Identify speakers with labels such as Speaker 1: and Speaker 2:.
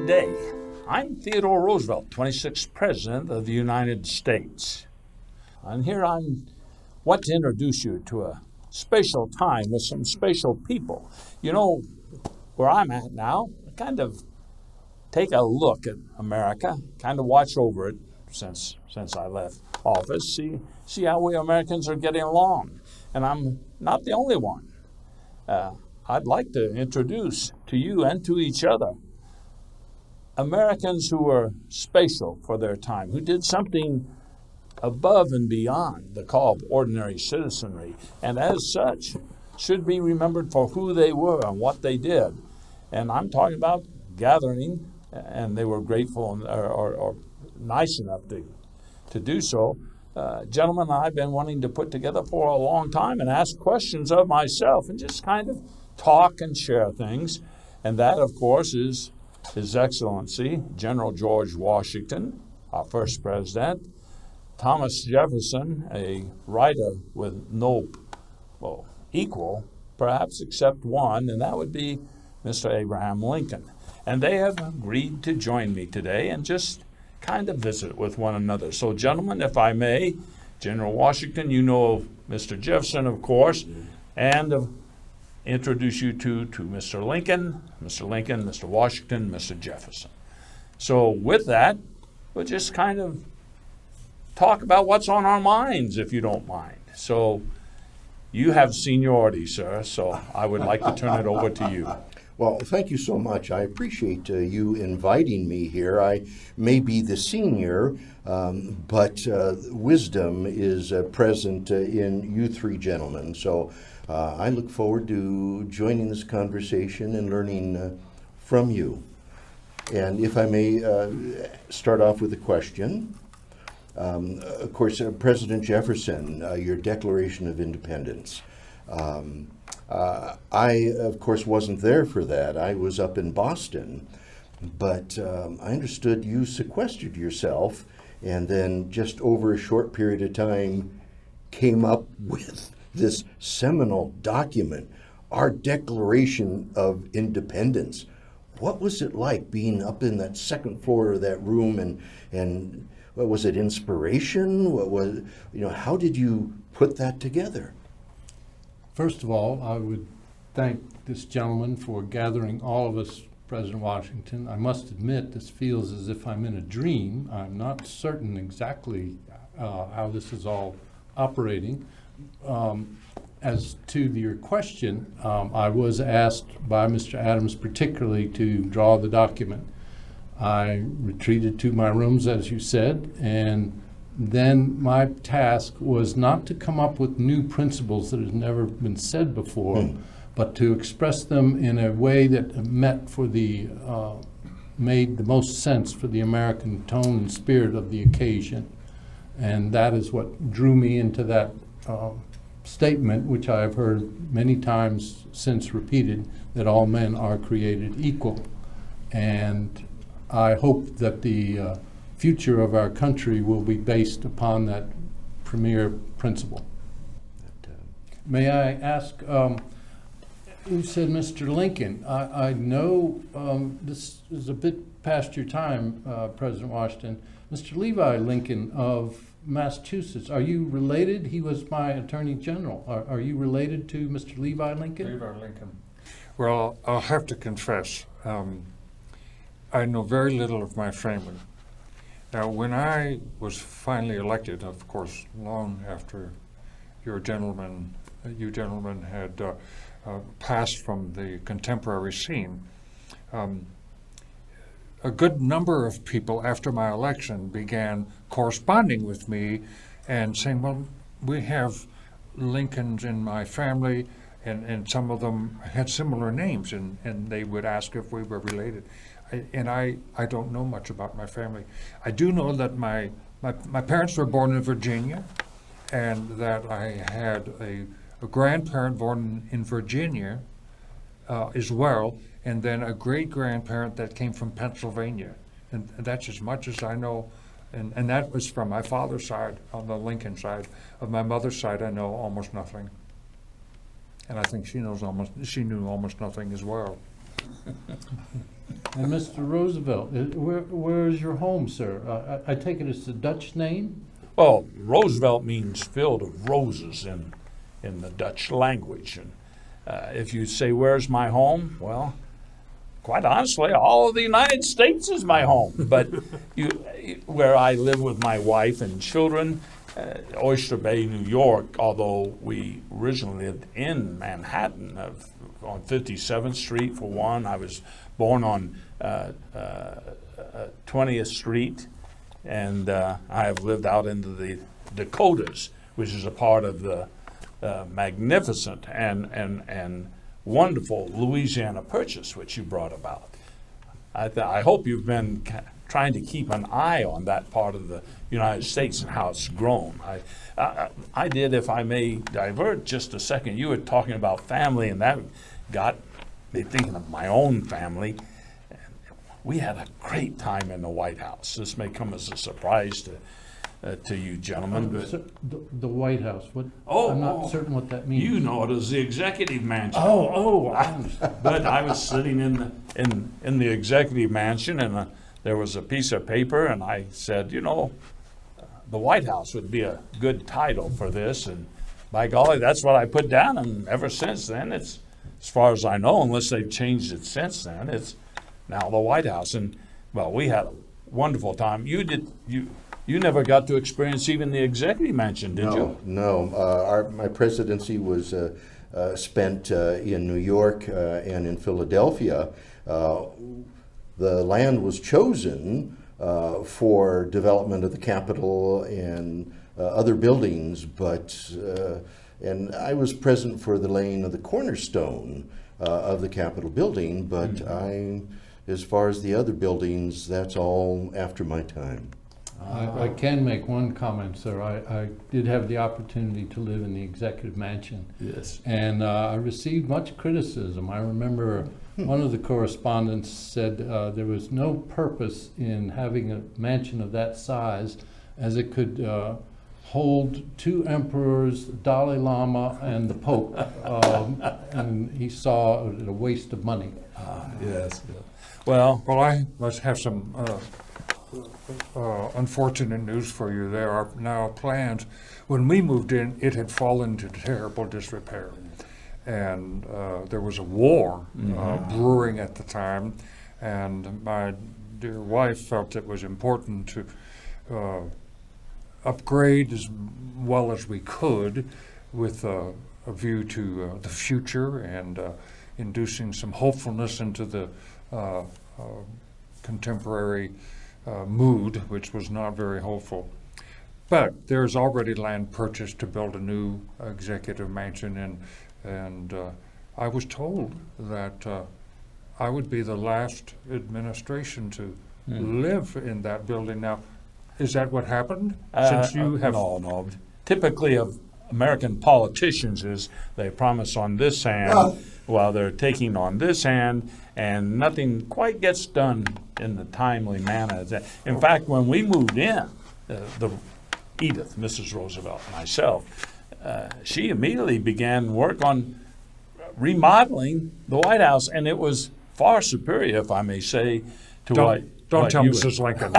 Speaker 1: Good day. I'm Theodore Roosevelt, 26th President of the United States. And here I want to introduce you to a special time with some special people. You know, where I'm at now, I kind of take a look at America, kind of watch over it since I left office, see how we Americans are getting along. And I'm not the only one. I'd like to introduce to you and to each other Americans who were special for their time, who did something above and beyond the call of ordinary citizenry, and as such should be remembered for who they were and what they did. And I'm talking about gathering, and they were grateful or nice enough to do so. Gentlemen, I've been wanting to put together for a long time and ask questions of myself and just kind of talk and share things. And that, of course, is His Excellency, General George Washington, our first president, Thomas Jefferson, a writer with no equal, perhaps except one, and that would be Mr. Abraham Lincoln. And they have agreed to join me today and just kind of visit with one another. So, gentlemen, if I may, General Washington, you know Mr. Jefferson, of course, and introduce you to Mr. Lincoln, Mr. Washington, Mr. Jefferson. So with that, we'll just kind of talk about what's on our minds, if you don't mind. So you have seniority, sir, so I would like to turn it over to you.
Speaker 2: Well, thank you so much. I appreciate you inviting me here. I may be the senior, but wisdom is present in you three gentlemen. So I look forward to joining this conversation and learning from you. And if I may start off with a question. Of course, President Jefferson, your Declaration of Independence. I, of course, wasn't there for that. I was up in Boston, but I understood you sequestered yourself and then just over a short period of time came up with this seminal document, our Declaration of Independence. What was it like being up in that second floor of that room, and what was it, inspiration? What was, how did you put that together?
Speaker 3: First of all, I would thank this gentleman for gathering all of us, President Washington. I must admit, this feels as if I'm in a dream. I'm not certain exactly how this is all operating. As to your question, I was asked by Mr. Adams particularly to draw the document. I retreated to my rooms, as you said, and then my task was not to come up with new principles that have never been said before, but to express them in a way that made the most sense for the American tone and spirit of the occasion. And that is what drew me into that statement, which I have heard many times since repeated, that all men are created equal. And I hope that the future of our country will be based upon that premier principle. May I ask, who said Mr. Lincoln? I know this is a bit past your time, President Washington. Mr. Levi Lincoln of Massachusetts, are you related? He was my Attorney General. Are you related to Mr. Levi Lincoln?
Speaker 4: Levi Lincoln. Well, I'll have to confess, I know very little of my family. Now, when I was finally elected, of course, long after you gentlemen had passed from the contemporary scene, a good number of people after my election began corresponding with me and saying, well, we have Lincolns in my family, and some of them had similar names, and they would ask if we were related. I don't know much about my family. I do know that my parents were born in Virginia, and that I had a grandparent born in Virginia as well, and then a great-grandparent that came from Pennsylvania. And that's as much as I know. And that was from my father's side, on the Lincoln side. Of my mother's side, I know almost nothing. And I think she knew almost nothing as well.
Speaker 3: And Mr. Roosevelt, where is your home, sir? I take it it's a Dutch name?
Speaker 1: Well, Roosevelt means field of roses in the Dutch language. And if you say, where's my home? Well, quite honestly, all of the United States is my home. But where I live with my wife and children, Oyster Bay, New York, although we originally lived in Manhattan on 57th Street for one. I was born on 20th Street, and I have lived out into the Dakotas, which is a part of the magnificent and wonderful Louisiana Purchase, which you brought about. I hope you've been trying to keep an eye on that part of the United States and how it's grown. I did, if I may divert just a second. You were talking about family, and that got me thinking of my own family. We had a great time in the White House. This may come as a surprise to you gentlemen. But
Speaker 3: The White House, what?
Speaker 1: Oh,
Speaker 3: I'm not certain what that means.
Speaker 1: you know it as the executive mansion.
Speaker 3: I understand.
Speaker 1: But I was sitting in the executive mansion, and there was a piece of paper, and I said, the White House would be a good title for this, and by golly, that's what I put down, and ever since then, it's, as far as I know, unless they've changed it since then, it's now the White House. And well, we had a wonderful time. You never got to experience even the executive mansion, did you?
Speaker 2: No. My presidency was spent in New York and in Philadelphia. The land was chosen for development of the Capitol and other buildings, and I was present for the laying of the cornerstone of the Capitol building, but as far as the other buildings, that's all after my time.
Speaker 3: I can make one comment, sir. I did have the opportunity to live in the executive mansion.
Speaker 1: Yes.
Speaker 3: And I received much criticism. I remember one of the correspondents said there was no purpose in having a mansion of that size, as it could hold two emperors, Dalai Lama and the Pope, and he saw it a waste of money.
Speaker 1: Yes. Well,
Speaker 4: I must have some unfortunate news for you. There are now plans. When we moved in, it had fallen into terrible disrepair. And there was a war brewing at the time, and my dear wife felt it was important to upgrade as well as we could with a view to the future and inducing some hopefulness into the contemporary mood, which was not very hopeful. But there's already land purchased to build a new executive mansion, and I was told that I would be the last administration to live in that building. Now, is that what happened? Since you have
Speaker 1: no. Typically, of American politicians is they promise on this hand while they're taking on this hand, and nothing quite gets done in the timely manner. In fact, when we moved in, Edith, Mrs. Roosevelt, and myself, she immediately began work on remodeling the White House, and it was far superior, if I may say, to
Speaker 4: don't
Speaker 1: what
Speaker 4: tell
Speaker 1: you
Speaker 4: Mrs. Lincoln.